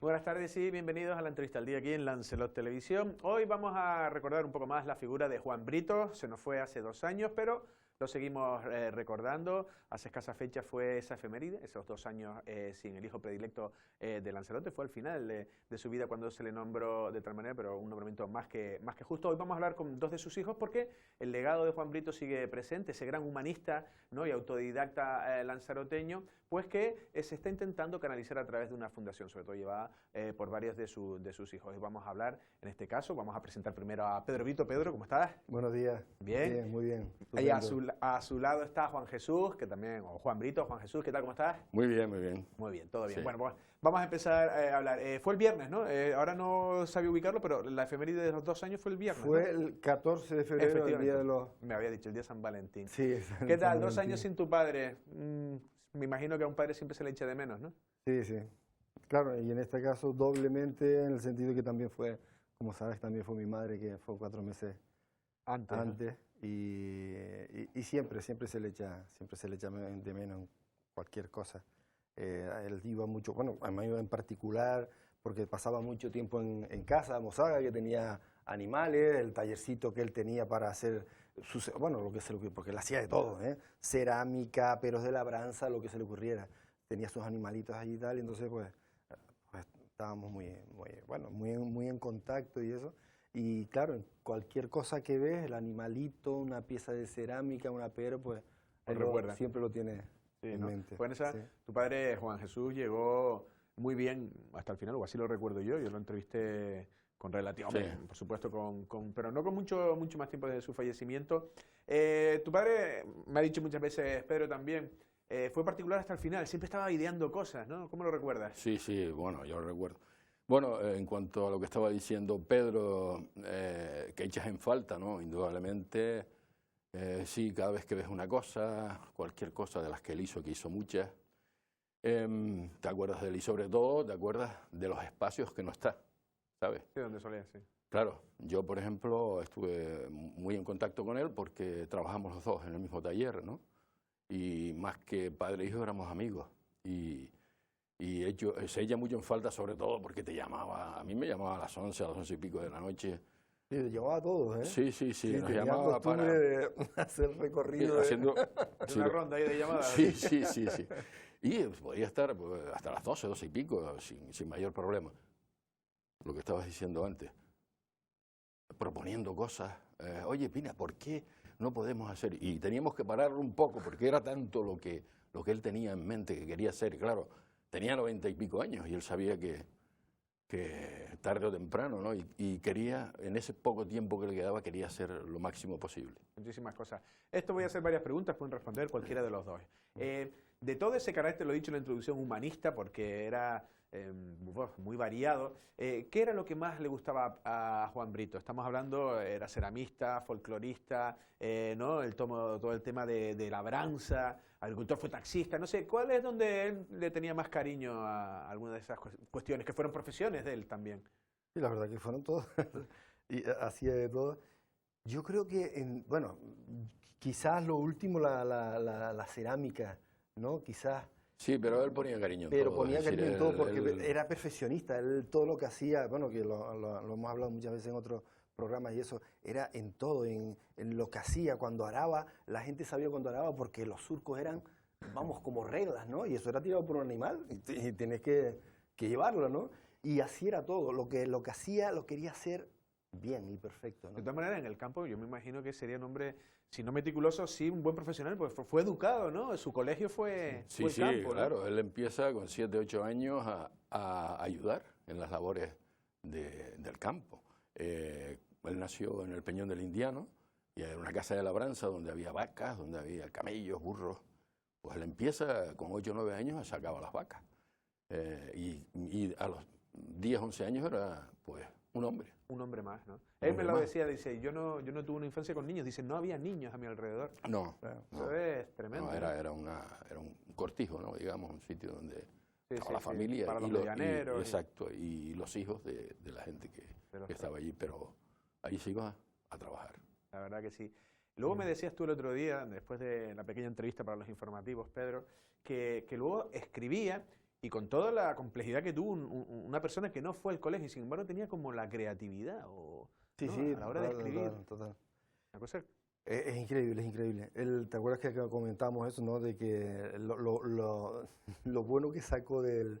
Buenas tardes y bienvenidos a la entrevista al día aquí en Lancelot Televisión. Hoy vamos a recordar un poco más la figura de Juan Brito. Se nos fue hace 2 años, pero lo seguimos recordando. Hace escasa fecha fue esa efeméride, esos 2 años sin el hijo predilecto de Lancelote. Fue al final de su vida cuando se le nombró de tal manera, pero un nombramiento más que justo. Hoy vamos a hablar con 2 de sus hijos porque el legado de Juan Brito sigue presente, ese gran humanista, ¿no?, y autodidacta lanzaroteño, pues que se está intentando canalizar a través de una fundación, sobre todo llevada por varios de sus hijos. Y vamos a hablar, en este caso, vamos a presentar primero a Pedro Brito. Pedro, ¿cómo estás? Buenos días. Bien. Bien, muy bien. Ahí a su lado está Juan Jesús, que también, o Juan Brito. Juan Jesús, ¿qué tal? ¿Cómo estás? Muy bien, muy bien. Muy bien, todo bien. Sí. Bueno, pues vamos a empezar a hablar. Fue el viernes, ¿no? Ahora no sabía ubicarlo, pero la efeméride de los 2 años fue el viernes, Fue, ¿no? el 14 de febrero, el día de los... Me había dicho, el día de San Valentín. Sí, ¿Qué tal? 2 años sin tu padre. Me imagino que a un padre siempre se le echa de menos, ¿no? Sí, sí. Claro, y en este caso doblemente, en el sentido que también fue, como sabes, también fue mi madre, que fue 4 meses antes. ¿No? Y siempre se le echa de menos cualquier cosa. Él iba mucho, bueno, a mí en particular, porque pasaba mucho tiempo en casa de Mozaga, que tenía animales, el tallercito que él tenía para hacer, bueno, porque él hacía de todo, cerámica, peros de labranza, lo que se le ocurriera. Tenía sus animalitos allí y tal, y entonces pues estábamos muy en contacto y eso. Y claro, en cualquier cosa que ves, el animalito, una pieza de cerámica, una pero, pues siempre lo tiene en mente. Bueno, sí. Tu padre, Juan Jesús, llegó muy bien hasta el final, o así lo recuerdo yo lo entrevisté con relativamente, por supuesto, pero no con mucho más tiempo desde su fallecimiento. Tu padre, me ha dicho muchas veces, Pedro también, fue particular hasta el final, siempre estaba ideando cosas, ¿no? ¿Cómo lo recuerdas? Sí, bueno, yo lo recuerdo. Bueno, en cuanto a lo que estaba diciendo Pedro, que echas en falta, ¿no? Indudablemente, sí, cada vez que ves una cosa, cualquier cosa de las que él hizo, que hizo muchas, te acuerdas de él y sobre todo te acuerdas de los espacios que no está, ¿sabes? Sí, donde solía, sí. Claro, yo por ejemplo estuve muy en contacto con él porque trabajamos los dos en el mismo taller, ¿no? Y más que padre e hijo éramos amigos. Y se echa mucho en falta, sobre todo porque te llamaba, a mí me llamaba a las 11, a las 11 y pico de la noche. Sí, te llamaba a todos, ¿eh? Sí, nos llamaba para de hacer recorrido. Haciendo una ronda ahí de llamadas. Sí. Y podía estar pues, hasta las 12, 12 y pico, sin mayor problema. Lo que estabas diciendo antes. Proponiendo cosas. Oye, Pina, ¿por qué no podemos hacer? Y teníamos que pararlo un poco, porque era tanto lo que él tenía en mente, que quería hacer. Y claro, tenía 90 y pico años y él sabía que tarde o temprano, ¿no? Y quería, en ese poco tiempo que le quedaba, quería hacer lo máximo posible. Muchísimas cosas. Esto voy a hacer varias preguntas, pueden responder cualquiera de los dos. De todo ese carácter, lo he dicho en la introducción, humanista, porque era muy variado, ¿qué era lo que más le gustaba a Juan Brito? Estamos hablando, era ceramista, folclorista, ¿no? Todo el tema de labranza, agricultor, fue taxista, no sé, ¿cuál es donde él le tenía más cariño a alguna de esas cuestiones, que fueron profesiones de él también? Sí, la verdad que fueron todos, y hacía de todo. Yo creo que, bueno, quizás lo último, la cerámica, ¿no? Quizás... Sí, pero él ponía cariño en todo. Pero ponía cariño en todo porque era perfeccionista. Él todo lo que hacía, bueno, que lo hemos hablado muchas veces en otros programas y eso, era en todo, en lo que hacía. Cuando araba, la gente sabía cuando araba porque los surcos eran, vamos, como reglas, ¿no? Y eso era tirado por un animal y tienes que llevarlo, ¿no? Y así era todo. Lo que hacía, lo quería hacer bien y perfecto, ¿no? De todas maneras, en el campo yo me imagino que sería un hombre, si no meticuloso, sí un buen profesional, pues fue educado, ¿no? Su colegio fue el campo, claro. ¿no? Él empieza con 7, 8 años a ayudar en las labores del campo. Él nació en el Peñón del Indiano y era una casa de labranza donde había vacas, donde había camellos, burros. Pues él empieza con 8 o 9 años, sacaba las vacas. Y a los 10, 11 años era, pues, un hombre. Un hombre más, ¿no? Él me lo decía, dice, yo no tuve una infancia con niños, dice, no había niños a mi alrededor. No. Eso es tremendo. No, era un cortijo, ¿no? Digamos, un sitio donde estaba la familia. Para los medianeros. Exacto, y los hijos de la gente que estaba allí, pero allí se iba a trabajar. La verdad que sí. Luego me decías tú el otro día, después de la pequeña entrevista para los informativos, Pedro, que luego escribía Y con toda la complejidad que tuvo una persona que no fue al colegio y sin embargo tenía como la creatividad Sí, ¿no? sí, a la hora de escribir. Total. Una cosa, Es increíble, es increíble. ¿Te acuerdas que comentamos eso, no? De que lo bueno que sacó de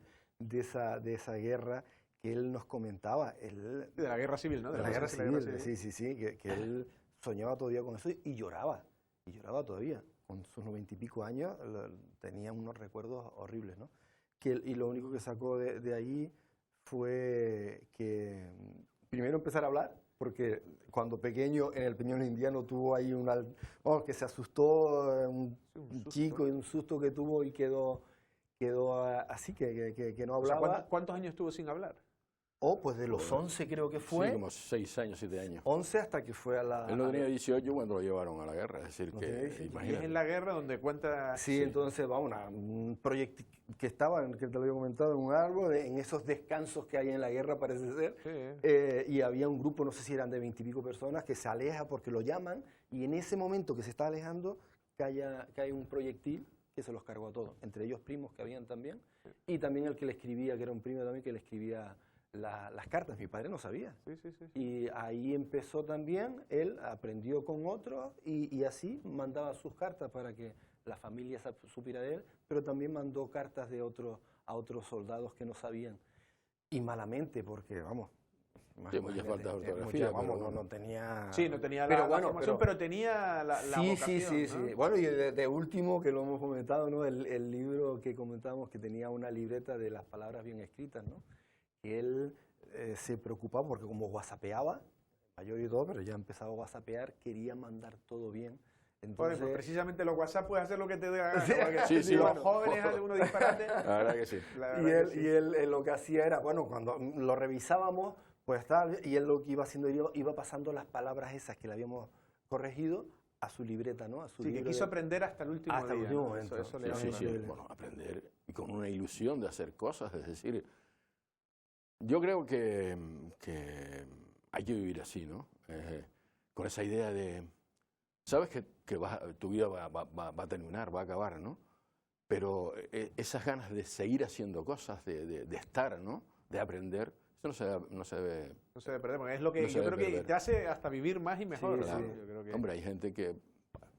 esa guerra, que él nos comentaba, él, de la guerra civil, ¿no? de la guerra civil, civil, sí, que él soñaba todavía con eso y lloraba todavía. Con sus 90 y pico años tenía unos recuerdos horribles, ¿no? Y lo único que sacó de ahí fue que primero empezar a hablar, porque cuando pequeño en el Peñón Indiano tuvo ahí que se asustó, un chico y un susto que tuvo y quedó así, que no hablaba. O sea, ¿cuántos años estuvo sin hablar? Pues de los 11 creo que fue. Sí, como 6 años, 7 años. 11 hasta que fue a la... Él no tenía 18 cuando lo llevaron a la guerra, es decir, No que tenía 18. Y es imagínate. en la guerra donde cuenta... Sí, entonces, vamos, un proyecto que estaba, que te lo había comentado, en un árbol, en esos descansos que hay en la guerra, parece ser, Sí. y había un grupo, no sé si eran de 20 y pico personas, que se aleja porque lo llaman, y en ese momento que se está alejando, cae un proyectil que se los cargó a todos, entre ellos primos que habían también, y también el que le escribía, que era un primo también, que le escribía las cartas. Mi padre no sabía. Sí. Y ahí empezó también, él aprendió con otros y así mandaba sus cartas para que la familia supiera de él, pero también mandó cartas a otros soldados que no sabían. Y malamente, porque, vamos... Sí, mucha falta de ortografía. No tenía... Sí, no tenía pero la bueno, formación, pero tenía la vocación, sí. ¿no? Bueno, y de último, que lo hemos comentado, ¿no? El libro que comentábamos que tenía una libreta de las palabras bien escritas, ¿no? Que él se preocupaba porque como whatsappeaba, mayor y todo, pero ya empezaba a whatsappear, quería mandar todo bien. Entonces, Pues precisamente los WhatsApp puedes hacer lo que te dé la gana. Sí, porque sí, sí, los bueno. jóvenes hacen unos disparates. La verdad que sí. La verdad que sí. y él lo que hacía era, bueno, cuando lo revisábamos, pues tal, y él lo que iba haciendo, iba pasando las palabras esas que le habíamos corregido a su libreta, ¿no? A su Sí, que libro quiso aprender hasta el último hasta el día. último ¿no? momento. Eso le Sí, da sí, una- bueno, aprender y con una ilusión de hacer cosas, es decir, yo creo que hay que vivir así, ¿no? Con esa idea de, sabes que tu vida va a terminar, va a acabar, ¿no? Pero esas ganas de seguir haciendo cosas, de estar, ¿no? De aprender, eso no se debe... No se debe perder, porque es lo que No se yo debe creo que perder. te hace hasta vivir más y mejor. Sí, ¿no? sí. Yo creo que... Hombre, hay gente que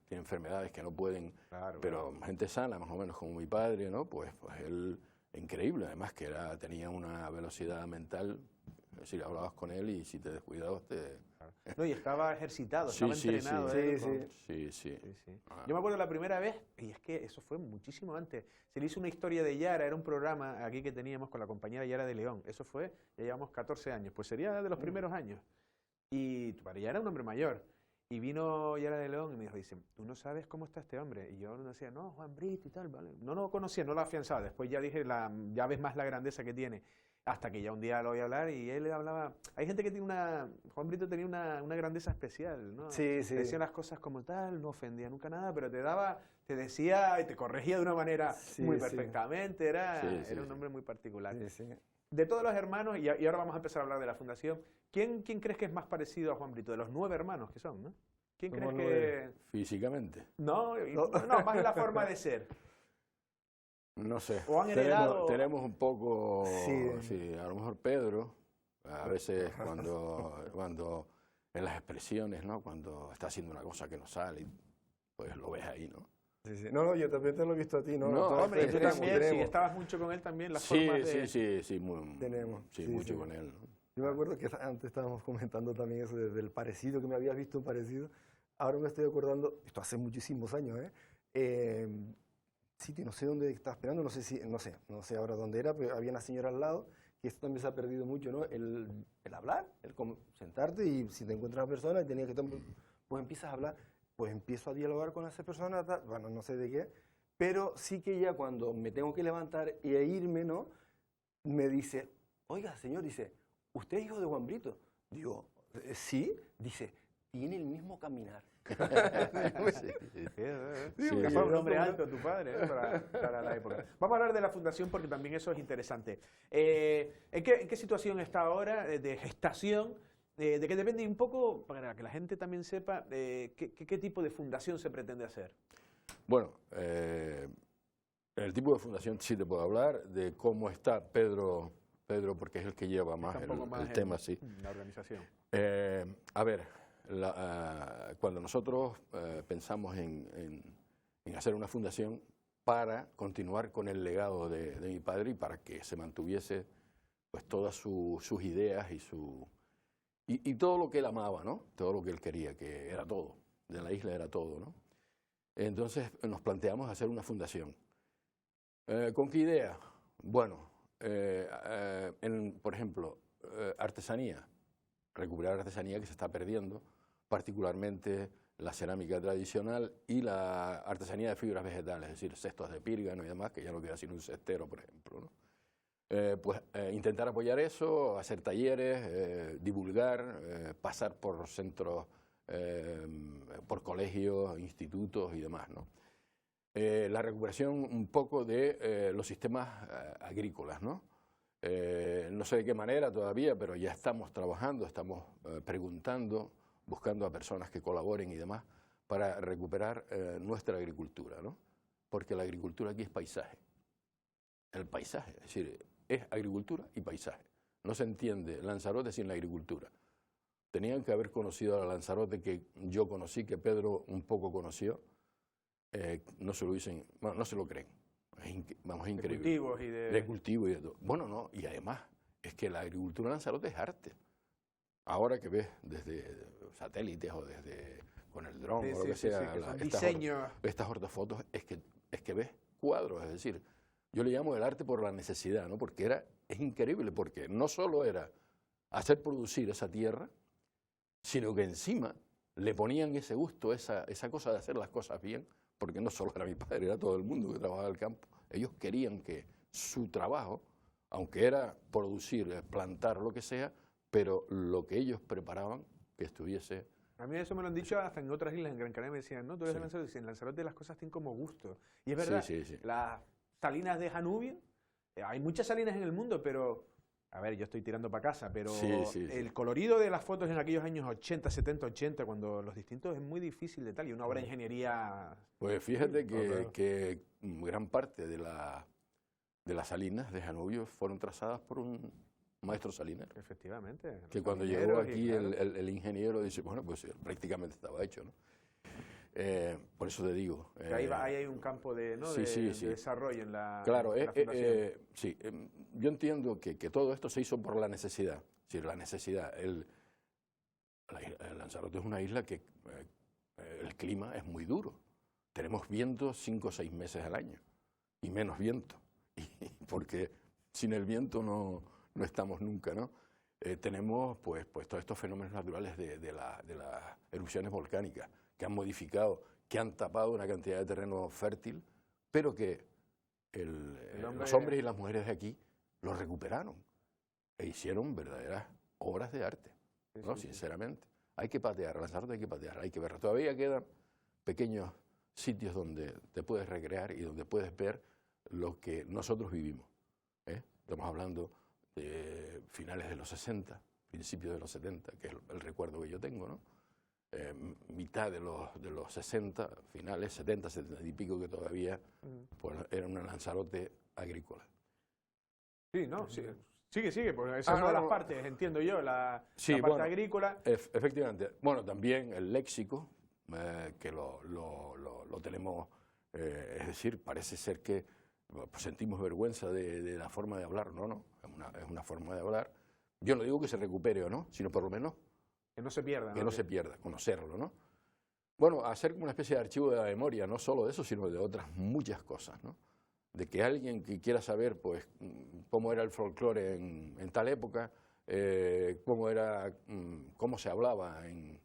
tiene enfermedades que no pueden, Claro, pero gente sana, más o menos como mi padre, ¿no? Pues él, increíble, además que tenía una velocidad mental, es decir, hablabas con él y si te descuidabas No, y estaba ejercitado, Sí, estaba sí, entrenado. sí. él Sí, con- Sí. Sí. Ah. Yo me acuerdo la primera vez, y es que eso fue muchísimo antes, se le hizo una historia de Yara, era un programa aquí que teníamos con la compañera Yara de León, eso fue, ya llevamos 14 años, pues sería de los primeros años. Y tu padre ya era un hombre mayor, y vino Yara de León y me dice, tú no sabes cómo está este hombre, y yo no decía, no, Juan Brito y tal, ¿vale? No lo conocía, no lo afianzaba, después ya dije, ya ves más la grandeza que tiene. Hasta que ya un día lo oí hablar y él hablaba... Hay gente que tiene Juan Brito tenía una grandeza especial, ¿no? Sí, sí. Decía las cosas como tal, no ofendía nunca nada, pero te decía y te corregía de una manera Sí, muy sí. perfectamente. Era un sí. hombre muy particular. Sí, sí. De todos los hermanos, y ahora vamos a empezar a hablar de la fundación, ¿quién crees que es más parecido a Juan Brito? De los 9 hermanos que son, ¿no? ¿Quién crees Somos que...? Físicamente, No, No. no, más la forma de ser. no sé. O han heredado- Tenemos un poco, Sí. a lo mejor Pedro, a veces cuando en las expresiones, ¿no? Cuando está haciendo una cosa que no sale, pues lo ves ahí, ¿no? Sí, sí. No, yo también te lo he visto a ti, ¿no? No, Todos Hombre, y tú tenemos, también, si tenemos. estabas mucho con él también, las Sí, formas de... sí, Tenemos, sí, sí, mucho sí. con él, ¿no? Yo me acuerdo que antes estábamos comentando también eso del parecido, que me habías visto un parecido. Ahora me estoy acordando, esto hace muchísimos años, sitio, no sé dónde estaba esperando, no sé ahora dónde era, pero había una señora al lado, que esto también se ha perdido mucho, ¿no? El hablar, sentarte y si te encuentras una persona y tenías que estar, pues empiezas a hablar, pues empiezo a dialogar con esa persona, bueno, no sé de qué, pero sí que ya cuando me tengo que levantar e irme, ¿no? Me dice, oiga, señor, dice, ¿usted es hijo de Juan Brito? Digo, sí, dice, tiene el mismo caminar. Sí, porque sí, fue un sí. hombre alto tu padre, para la época. Vamos a hablar de la fundación porque también eso es interesante. ¿En qué situación está ahora de gestación? De que depende un poco, para que la gente también sepa, qué tipo de fundación se pretende hacer. Bueno, el el tipo de fundación sí te puedo hablar, de cómo está Pedro, porque es el que lleva más el tema, sí. La organización. A ver, cuando nosotros pensamos en hacer una fundación para continuar con el legado de mi padre y para que se mantuviese pues todas sus ideas y todo lo que él amaba, ¿no? Todo lo que él quería, que era todo, de la isla era todo, ¿no? Entonces nos planteamos hacer una fundación. ¿Con qué idea? Bueno, por ejemplo, artesanía, recuperar artesanía que se está perdiendo, particularmente la cerámica tradicional y la artesanía de fibras vegetales, es decir, cestos de pírgano y demás, que ya no queda sino un cestero, por ejemplo, ¿no? Intentar apoyar eso, hacer talleres, divulgar, pasar por centros, por colegios, institutos y demás, ¿no? La recuperación un poco de los sistemas agrícolas, ¿no? No sé de qué manera todavía, pero ya estamos trabajando, estamos preguntando, buscando a personas que colaboren y demás para recuperar nuestra agricultura, ¿no? Porque la agricultura aquí es paisaje. El paisaje, es decir, es agricultura y paisaje. No se entiende Lanzarote sin la agricultura. Tenían que haber conocido a la Lanzarote que yo conocí, que Pedro un poco conoció. No se lo dicen, bueno, no se lo creen. Vamos, es increíble. De cultivos y de cultivo y de todo. Bueno, no, y además es que la agricultura en Lanzarote es arte. Ahora que ves desde satélites o desde con el dron o lo que sea, estas ortofotos, es que ves cuadros, es decir, yo le llamo el arte por la necesidad, ¿no? Porque es increíble, porque no solo era hacer producir esa tierra, sino que encima le ponían ese gusto, esa cosa de hacer las cosas bien, porque no solo era mi padre, era todo el mundo que trabajaba en el campo. Ellos querían que su trabajo, aunque era producir, plantar, lo que sea, pero lo que ellos preparaban, que estuviese... A mí eso me lo han dicho hasta en otras islas, en Gran Canaria me decían, no, tú eres de Lanzarote, en Lanzarote las cosas tienen como gusto. Y es verdad, las salinas de Janubia, hay muchas salinas en el mundo, pero, a ver, yo estoy tirando para casa, pero el colorido de las fotos en aquellos años 80, 70, 80, cuando los distintos es muy difícil de tal, y una obra de ingeniería... Pues fíjate que gran parte de las salinas de Janubio fueron trazadas por un maestro salinero. Efectivamente. Que cuando llegó aquí el ingeniero dice, bueno, pues prácticamente estaba hecho, ¿no? Por eso te digo. Ahí hay un campo de desarrollo en la Claro, en la fundación. sí. Yo entiendo que todo esto se hizo por la necesidad. Es decir, la necesidad. El Lanzarote es una isla que el clima es muy duro. Tenemos viento 5 o 6 meses al año y menos viento. Porque sin el viento no estamos nunca, ¿no? Tenemos pues todos estos fenómenos naturales de las erupciones volcánicas que han modificado, que han tapado una cantidad de terreno fértil, pero que los hombres y las mujeres de aquí lo recuperaron e hicieron verdaderas obras de arte, ¿no? Sinceramente. Hay que patear, Lanzarote hay que patear, hay que ver. Todavía quedan pequeños sitios donde te puedes recrear y donde puedes ver lo que nosotros vivimos. Estamos hablando de finales de los 60, principios de los 70, que es el recuerdo que yo tengo, ¿no? Mitad de los 60, finales, 70, 70 y pico, que todavía pues, era un Lanzarote agrícola. Sí, ¿no? Sí. Sigue, porque esa es una de las partes, entiendo yo, la parte agrícola. Efectivamente. Bueno, también el léxico, que lo tenemos, es decir, parece ser que pues, sentimos vergüenza de la forma de hablar, no, es una forma de hablar. Yo no digo que se recupere o no, sino por lo menos que no se pierda. Que no se pierda, conocerlo, ¿no? Bueno, hacer como una especie de archivo de la memoria, no solo de eso, sino de otras muchas cosas, ¿no? De que alguien que quiera saber, pues, cómo era el folclore en tal época, cómo se hablaba en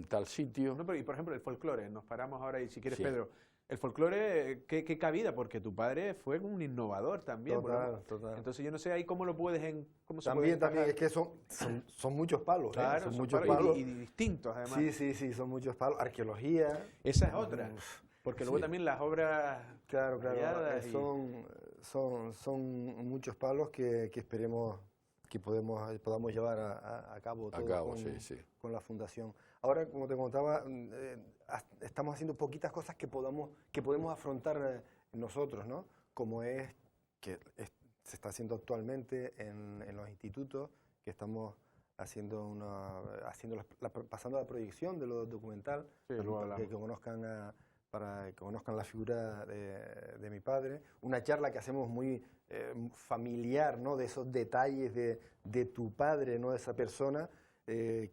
tal sitio. No, pero, y por ejemplo, el folclore, nos paramos ahora y si quieres, Pedro, el folclore, ¿qué cabida? Porque tu padre fue un innovador también. Total. Entonces yo no sé ahí cómo lo puedes... También es que son muchos palos. Claro, son muchos palos. Y distintos además. Sí, son muchos palos. Arqueología. Esa es otra. Porque luego también las obras... Claro. Son muchos palos que esperemos que podamos llevar a cabo todo con la fundación. Ahora, como te contaba, estamos haciendo poquitas cosas que podemos afrontar nosotros, ¿no? Como se está haciendo actualmente en los institutos, que estamos haciendo pasando la proyección de lo documental, Sí, para que conozcan la figura de mi padre. Una charla que hacemos muy familiar, ¿no? De esos detalles de tu padre, ¿no? De esa persona que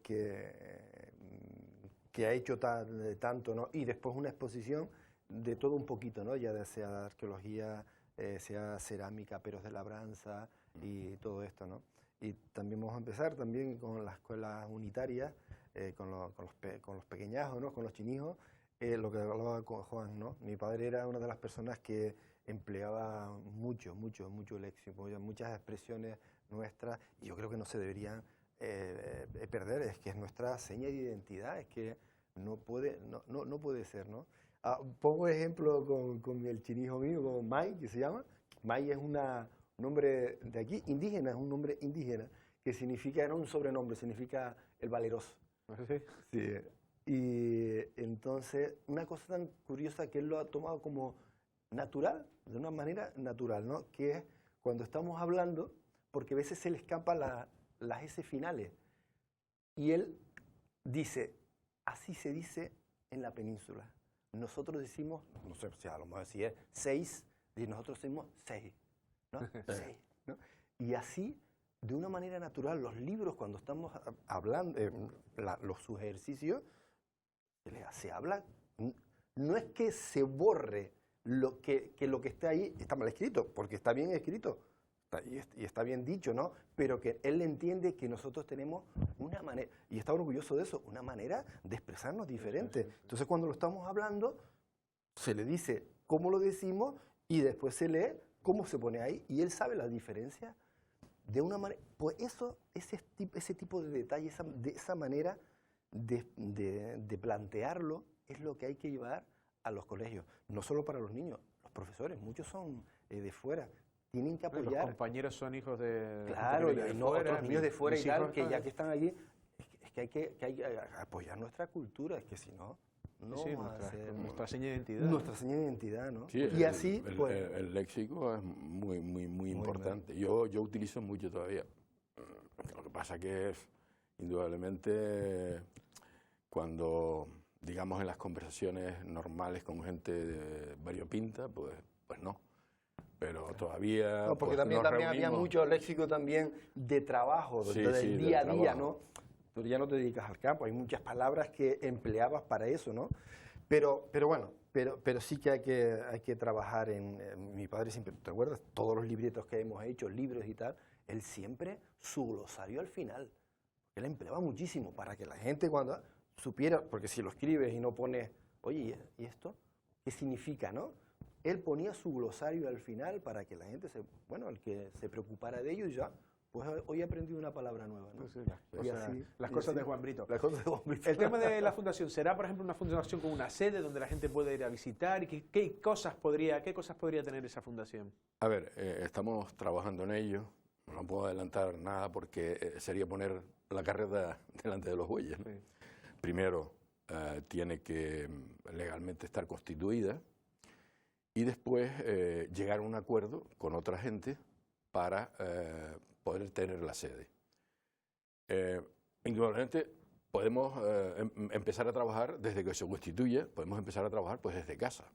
ha hecho tanto, ¿no? Y después una exposición de todo un poquito, ¿no? Ya sea arqueología, sea cerámica, peros de labranza y todo esto, ¿no? Y también vamos a empezar también con las escuelas unitarias, con los pequeñajos, ¿no? Con los chinijos, lo que hablaba con Juan, ¿no? Mi padre era una de las personas que empleaba mucho léxico, muchas expresiones nuestras, y yo creo que no se deberían perder, es que es nuestra seña de identidad, es que no puede ser, ¿no? Pongo ejemplo con el chinijo mío, con Mai, que se llama. Mai es un nombre de aquí, indígena, es un nombre indígena, que significa, no un sobrenombre, significa el valeroso. ¿Sí? Sí. Y entonces, una cosa tan curiosa que él lo ha tomado como natural, de una manera natural, ¿no? Que es cuando estamos hablando, porque a veces se le escapan las S finales. Y él dice, así se dice en la península. Nosotros decimos, no sé si a lo mejor si es 6, y nosotros decimos 6, ¿no? 6, ¿no? Y así, de una manera natural, los libros cuando estamos hablando, los ejercicios, se habla, no es que se borre lo que está ahí, está mal escrito, porque está bien escrito, y está bien dicho, ¿no? Pero que él entiende que nosotros tenemos una manera, y está orgulloso de eso, una manera de expresarnos diferente. Entonces cuando lo estamos hablando, se le dice cómo lo decimos y después se lee cómo se pone ahí, y él sabe la diferencia de una manera. Pues ese tipo de detalles, de esa manera de plantearlo, es lo que hay que llevar a los colegios. No solo para los niños, los profesores, muchos son de fuera. Tienen que apoyar. Los compañeros son hijos de... Claro, y no otros niños de fuera y tal, que ya que están allí, es que hay que apoyar nuestra cultura, es que si no, nuestra seña de identidad. Nuestra seña de identidad, ¿no? Sí, y así, pues... El léxico es muy importante. Yo utilizo mucho todavía. Lo que pasa que es, indudablemente, cuando, digamos, en las conversaciones normales con gente variopinta, pues no. Pero todavía... No, porque pues, también había mucho léxico también de trabajo, del día a día, ¿no? Tú ya no te dedicas al campo, hay muchas palabras que empleabas para eso, ¿no? Pero bueno, pero sí que hay que trabajar mi padre siempre, ¿te acuerdas? Todos los libretos que hemos hecho, libros y tal, él siempre, su glosario al final. Él empleaba muchísimo para que la gente cuando supiera, porque si lo escribes y no pones, oye, ¿y esto? ¿Qué significa, no? Él ponía su glosario al final para que la gente, el que se preocupara de ello y ya, pues hoy he aprendido una palabra nueva, ¿no? Sí, las cosas de Juan Brito. Las cosas de Juan Brito. El tema de la fundación, ¿será, por ejemplo, una fundación con una sede donde la gente puede ir a visitar? ¿Y qué cosas podría tener esa fundación? A ver, estamos trabajando en ello. No puedo adelantar nada porque sería poner la carreta delante de los bueyes, ¿no? Sí. Primero, tiene que legalmente estar constituida y después llegar a un acuerdo con otra gente para poder tener la sede. Indudablemente podemos empezar a trabajar desde que se constituye, podemos empezar a trabajar pues desde casa,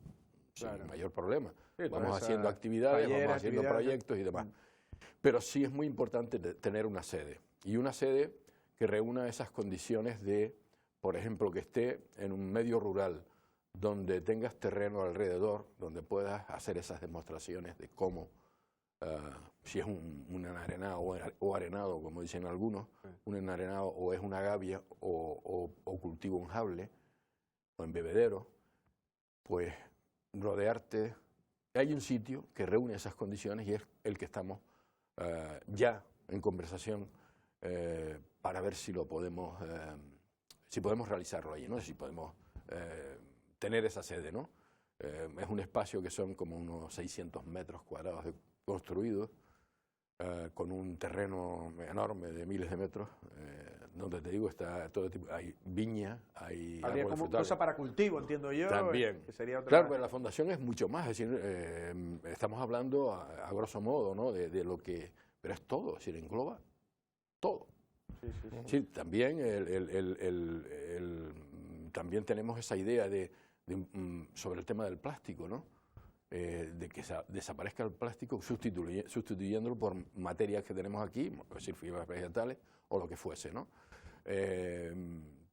claro, sin mayor problema. Sí, vamos haciendo actividades, vamos haciendo proyectos y demás. Pero sí es muy importante tener una sede, y una sede que reúna esas condiciones de, por ejemplo, que esté en un medio rural, donde tengas terreno alrededor, donde puedas hacer esas demostraciones de cómo, si es un enarenado o arenado, como dicen algunos, sí, un enarenado o es una gavia o cultivo un jable o en bebedero, pues rodearte. Hay un sitio que reúne esas condiciones y es el que estamos ya en conversación para ver si lo podemos, si podemos realizarlo allí, ¿no? Si podemos tener esa sede, ¿no? Es un espacio que son como unos 600 metros cuadrados construidos, con un terreno enorme de miles de metros, donde te digo está todo tipo, hay viña, hay habría árboles como frutales. cosa para cultivo, entiendo yo. También. Que sería otra... Claro, pero la fundación es mucho más, es decir, estamos hablando a grosso modo, ¿no? De lo que, pero es todo, es decir, engloba todo. Sí, sí, sí. Sí, también, también tenemos esa idea sobre el tema del plástico, ¿no? De que desaparezca el plástico sustituyéndolo por materias que tenemos aquí, es decir, fibras vegetales o lo que fuese, ¿no?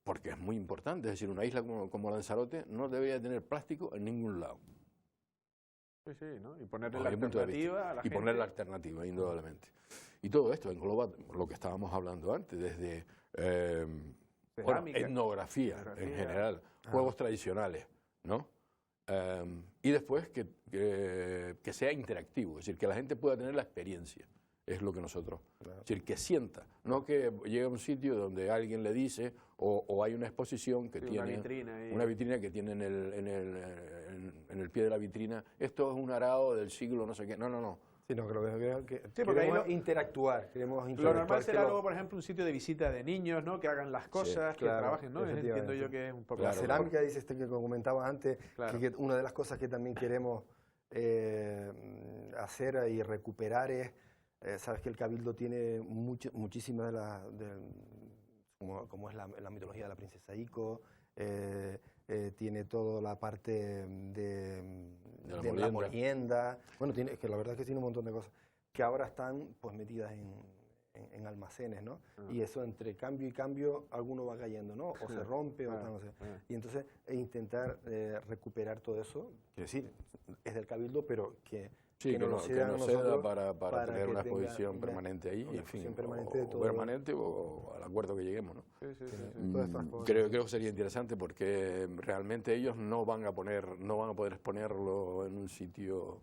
Porque es muy importante, es decir, una isla como Lanzarote no debería tener plástico en ningún lado. Sí, sí, ¿no? Y ponerle Desde la mi punto de alternativa vista. a la Y gente. poner la alternativa, indudablemente. Y todo esto engloba lo que estábamos hablando antes, desde bueno, etnografía en general, juegos tradicionales, ¿no? Y después que sea interactivo, es decir, que la gente pueda tener la experiencia, es lo que nosotros, es decir, que sienta, no que llegue a un sitio donde alguien le dice o hay una exposición que tiene una vitrina que tiene en el pie de la vitrina, esto es un arao del siglo no sé qué, no. Sí, no, creo que sí, porque queremos interactuar. Lo normal será luego, por ejemplo, un sitio de visita de niños, ¿no? Que hagan las cosas, que trabajen, ¿no? Entiendo yo que es un poco... La cerámica, dice que comentaba antes, que una de las cosas que también queremos hacer y recuperar es, sabes que el Cabildo tiene muchísimas como es la mitología de la princesa Ico, tiene toda la parte de la molienda. Bueno, que la verdad es que tiene un montón de cosas que ahora están pues metidas en almacenes, ¿no? Y eso entre cambio y cambio, alguno va cayendo, ¿no? O se rompe, o no sé. Y entonces intentar recuperar todo eso, quiero decir, es del Cabildo, pero que nos ceda para tener una exposición permanente ahí, en fin, permanente o al acuerdo que lleguemos, ¿no? Sí. Creo que sería interesante porque realmente ellos no van a poder exponerlo en un sitio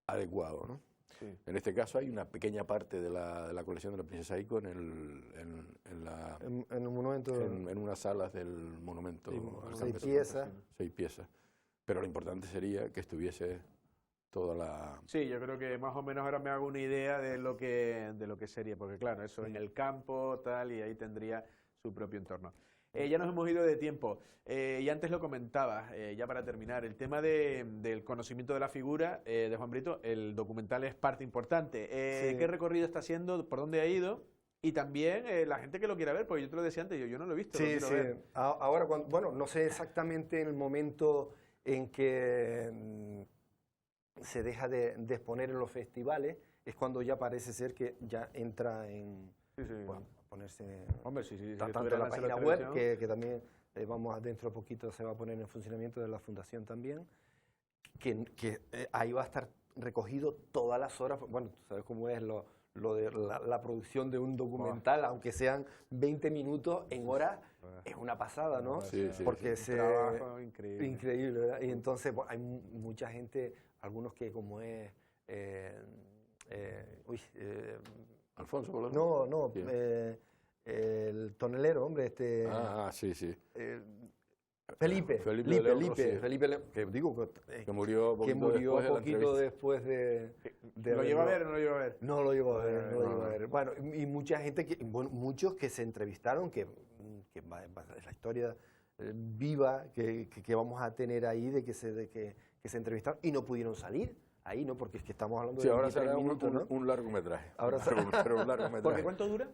adecuado, ¿no? Sí. En este caso hay una pequeña parte de la colección de la princesa Ico en el monumento, en unas salas del monumento. Sí, 6 piezas. Pero lo importante sería que estuviese toda la... Sí, yo creo que más o menos ahora me hago una idea de lo que sería, porque claro, eso en el campo, tal, y ahí tendría su propio entorno. Ya nos hemos ido de tiempo, y antes lo comentaba, ya para terminar, el tema del conocimiento de la figura de Juan Brito, el documental es parte importante. ¿Qué recorrido está haciendo? ¿Por dónde ha ido? Y también la gente que lo quiera ver, porque yo te lo decía antes, yo no lo he visto. Sí. Ver. Ahora, bueno, no sé exactamente en el momento en que se deja de exponer en los festivales, es cuando ya parece ser que ya entra en... Bueno, ponerse... Hombre, sí. Tanto en la página web, que también dentro de poquito se va a poner en funcionamiento de la fundación también, que ahí va a estar recogido todas las horas. Bueno, tú sabes cómo es lo de la producción de un documental, aunque sean 20 minutos en horas, es una pasada, ¿no? Sí. Porque un trabajo increíble. Increíble, ¿verdad? Y entonces hay mucha gente, algunos que como es... Alfonso Colón. No, el tonelero, hombre, sí. Felipe, que digo que murió poquito después de ¿Lo lleva a ver o no lo lleva a ver? No lo llevo a ver, Bueno, y mucha gente, muchos que se entrevistaron, que la historia viva que vamos a tener ahí, de que se entrevistaron y no pudieron salir. Ahí, ¿no? Porque es que estamos hablando de ahora 23 será minutos, ¿no? un largometraje. Ahora pero un largometraje. ¿Porque cuánto dura?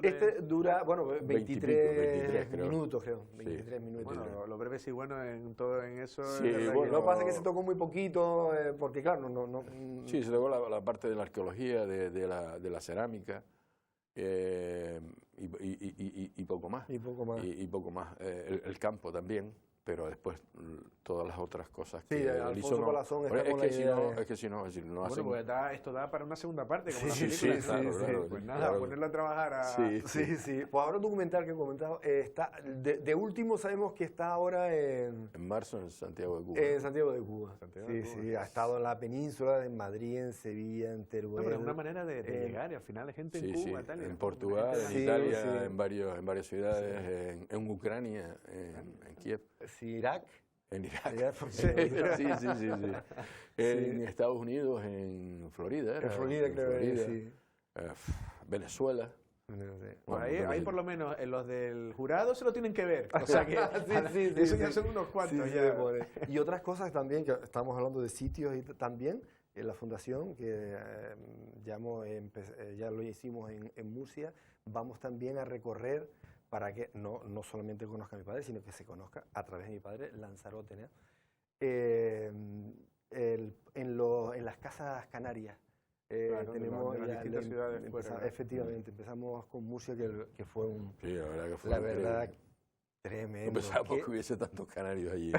Este dura, bueno, 23 minutos, creo. 23 minutos. Bueno, lo breve sí, bueno, en todo en eso... Sí, bueno, lo que pasa es que se tocó muy poquito, porque claro, no... Sí, se tocó la parte de la arqueología, de la cerámica, y poco más. Y poco más. Y poco más. El campo también, pero después todas las otras cosas que sí, Alfonso Colazón está con la idea. Es que si no bueno, hacen... pues esto da para una segunda parte, como sí, la película. claro. Pues nada, ponerlo a trabajar Sí. Pues ahora el documental que he comentado está... De último sabemos que está ahora en marzo en Santiago de Cuba. En Santiago de Cuba. Sí. Ha estado en la península, en Madrid, en Sevilla, en Teruel. Pero es una manera de llegar, y al final hay gente en Cuba, tal. En Portugal, en Italia, en varias ciudades, en Ucrania, en Kiev. Sí, Irak. En Irak. Allá, porque- Sí. En Estados Unidos, en Florida, ¿era? En Florida, creo que sí. Venezuela. Pues ahí por lo menos los del jurado se lo tienen que ver. O sea que Sí, eso ya son unos cuantos. Sí, ya. y otras cosas también, que estamos hablando de sitios y también en la fundación, que ya lo hicimos en Murcia, vamos también a recorrer para que no solamente conozca a mi padre, sino que se conozca a través de mi padre Lanzarote, ¿no? En las casas canarias. Claro, Tenemos de las ya distintas ciudades fuera, ¿no? efectivamente, empezamos con Murcia, que fue Sí, la verdad que fue la increíble. verdad, tremendo. No pensábamos Que- que hubiese tantos canarios allí.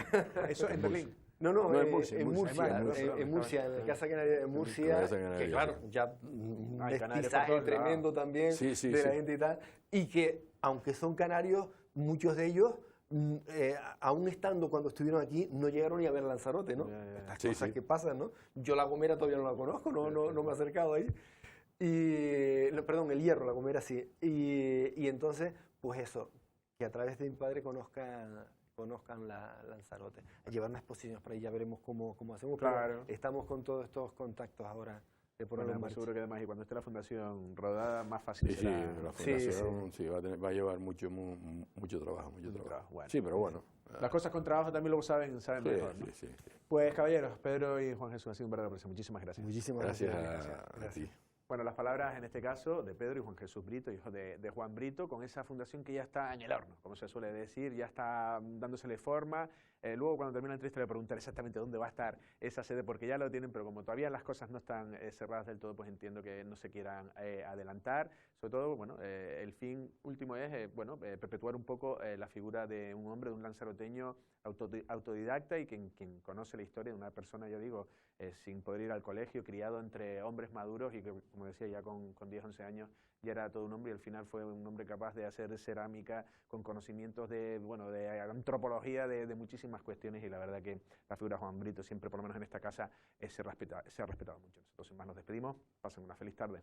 Eso en Berlín. No, No, en Murcia, en en Murcia, Murcia. en Murcia, en la Casa Canaria de Murcia, Casa Canaria, que claro, sí. ya Hay canarios por mestizaje todos tremendo también Sí, sí, de la sí. gente y tal, y que aunque son canarios, muchos de ellos, aún estando cuando estuvieron aquí, no llegaron ni a ver Lanzarote, ¿no? Estas Sí, cosas sí. que pasan, ¿no? Yo La Gomera todavía no la conozco, no me he acercado ahí. Perdón, el Hierro, La Gomera sí. Y entonces, pues eso, que a través de mi padre conozcan Lanzarote. A llevar unas exposiciones por ahí, ya veremos cómo hacemos. pero Claro. estamos con todos estos contactos ahora de ponerlo en Bueno, marcha. seguro que además, y cuando esté la fundación rodada, más fácil Sí, sí, será. la Sí, fundación sí, va a llevar mucho trabajo, mucho trabajo. trabajo, bueno. Sí, pero bueno. Las cosas con trabajo también lo saben Sí, mejor, ¿no? sí. Pues caballeros, Pedro y Juan Jesús, ha sido un verdadero placer. Muchísimas gracias. Muchísimas Gracias gracias. a ti. Bueno, las palabras en este caso de Pedro y Juan Jesús Brito, hijo de Juan Brito, con esa fundación que ya está en el horno, como se suele decir, ya está dándosele forma. Luego, cuando termine la entrevista, le preguntaré exactamente dónde va a estar esa sede, porque ya lo tienen, pero como todavía las cosas no están cerradas del todo, pues entiendo que no se quieran adelantar. Sobre todo, bueno, el fin último es, perpetuar un poco la figura de un hombre, de un lanzaroteño autodidacta y quien conoce la historia de una persona, yo digo, sin poder ir al colegio, criado entre hombres maduros y que, como decía, ya con 10, 11 años ya era todo un hombre y al final fue un hombre capaz de hacer cerámica con conocimientos de antropología, de muchísimas cuestiones y la verdad que la figura de Juan Brito siempre, por lo menos en esta casa, se ha respetado mucho. Nosotros sin más nos despedimos, pasen una feliz tarde.